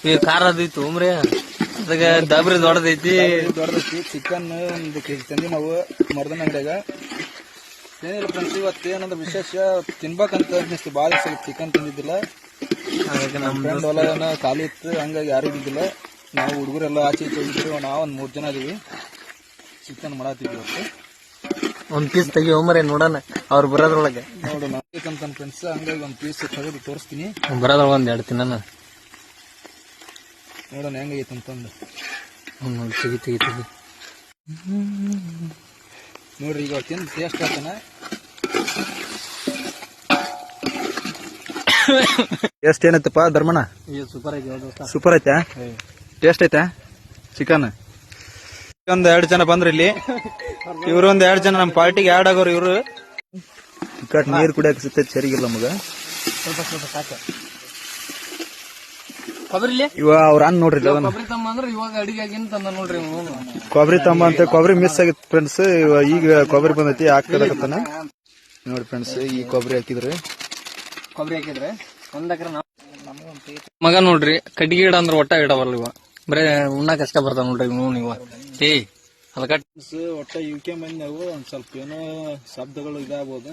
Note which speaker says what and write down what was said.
Speaker 1: ಈಗ ಖಾರ ಅದೈತಿ ಉಮ್ರಿ ಅದಾಗ ದಬ್ರಿ ದೊಡ್ಡದೈತಿ.
Speaker 2: ಚಿಕನ್ 1 kg ತಂದಿ ನಾವು ಮರ್ದನ ಅಂಗಡಿಯಾಗ. ಏನಿಲ್ಲ ಫ್ರೆಂಡ್ಸ್, ಇವತ್ತು ಏನಂದ್ರೆ ವಿಶೇಷ ತಿನ್ಬೇಕಂತ ಅನಿಸ್ತು. ಭಾಳ ಚಿಕನ್ ತಿಂದಿದ್ದಿಲ್ಲ.
Speaker 1: ಅದಕ್ಕೆ
Speaker 2: ನಮ್ಮ ಫ್ರೆಂಡ್ ಹೊಲ ಏನೋ ಖಾಲಿ ಇತ್ತು, ಹಂಗಾಗಿ ಯಾರು ಇದ್ದಿದ್ದಿಲ್ಲ. ನಾವು ಹುಡುಗರೆಲ್ಲ ಆಚೆ ಈಚೆ ಹೋಗಿದ್ರು. ನಾವು 3 ಜನ ಇದೀವಿ. ಚಿಕನ್ ಮಾಡತ್ತಿದ್ವಿ ಇವತ್ತು.
Speaker 1: ಒಂದ್ ಪೀಸ್ ತೆಗಿ ಹೋಮರೆ ನೋಡೋಣ ಅವ್ರು ಬರೋದ್ರೊಳಗೆ.
Speaker 2: ನೋಡೋಣ ಅಂತ ಫ್ರೆಂಡ್ಸ್, ಹಂಗಾಗಿ 1 ಪೀಸ್ ತೆಗೆದು ತೋರಿಸ್ತೀನಿ.
Speaker 1: ಬರೋದ್ರೊಳಗೆ 1 2 ತಿನ್ನ
Speaker 2: ನೋಡೋಣ ಹೆಂಗೈತೆ ಅಂತಂದು.
Speaker 1: ನೋಡಿ ತೆಗಿ ತೆಗಿ ತೆಗಿ
Speaker 2: ನೋಡ್ರಿ, ಈಗ ತಿಂದು ಟೇಸ್ಟ್ ಆಗ್ತಾನ. ಟೇಸ್ಟ್ ಏನೈತಪ್ಪ ಧರ್ಮಣ್ಣ?
Speaker 1: ಸೂಪರ್ ಐತಿ.
Speaker 2: ಸೂಪರ್ ಐತೆ. ಟೇಸ್ಟ್ ಐತೆ ಚಿಕನ್. 2 ಜನ ಬಂದ್ರಿ ಇಲ್ಲಿ. ಇವ್ರು 2 ಜನ ನಮ್ಮ ಪಾರ್ಟಿಗೆ ಆ್ಯಡ್ ಆಗೋರು. ಇವ್ರು ಕಟ್ ನೀರು ಕುಡಿಯಕ್ಕೆ ಸಿಗ್ತೈತೆ, ಸರಿಗಿಲ್ಲ ನಮಗ.
Speaker 1: ಸ್ವಲ್ಪ ಸ್ವಲ್ಪ ಸಾಕು. ಕೊಬ್ಬರಿ
Speaker 2: ಇವ ಅವ್ರ ಅನ್ನ ನೋಡ್ರಿ,
Speaker 1: ಕೊಬ್ಬರಿ ತಮ್ಮ ಅಂದ್ರೆ ಇವಾಗ ಅಡಿಗೆ ಆಗಿನ ತಂದ ನೋಡ್ರಿ.
Speaker 2: ಕೊಬ್ಬರಿ ತಮ್ಮ ಅಂತ ಕೊಬ್ಬರಿ ಮಿಸ್ ಆಗಿತ್ತು ಫ್ರೆಂಡ್ಸ್. ಈಗ ಕೊಬ್ಬರಿ ಬಂದೈತಿ, ಹಾಕದಕತ್ತಾನ ನೋಡಿ ಫ್ರೆಂಡ್ಸ್. ಈ ಕೊಬ್ಬರಿ ಹಾಕಿದ್ರೆ
Speaker 1: ಒಂದ್ ಎಕರೆ ಮಗ ನೋಡ್ರಿ. ಕಟ್ಟಿಗೆ ಗಿಡ ಅಂದ್ರೆ ಒಟ್ಟ ಇಡವಲ್ಲ ಇವ, ಬರೇ ಉಣ್ಣಾಕ ಅಷ್ಟ ಬರ್ತಾವ ನೋಡ್ರಿ ನೀವು. ಅದ ಕಟ್
Speaker 2: ಒಟ್ಟ UK ಮಂದಿ ನಾವು ಒಂದ್ ಸ್ವಲ್ಪ ಏನೋ ಶಬ್ದಗಳು ಇದಾಗಬಹುದು.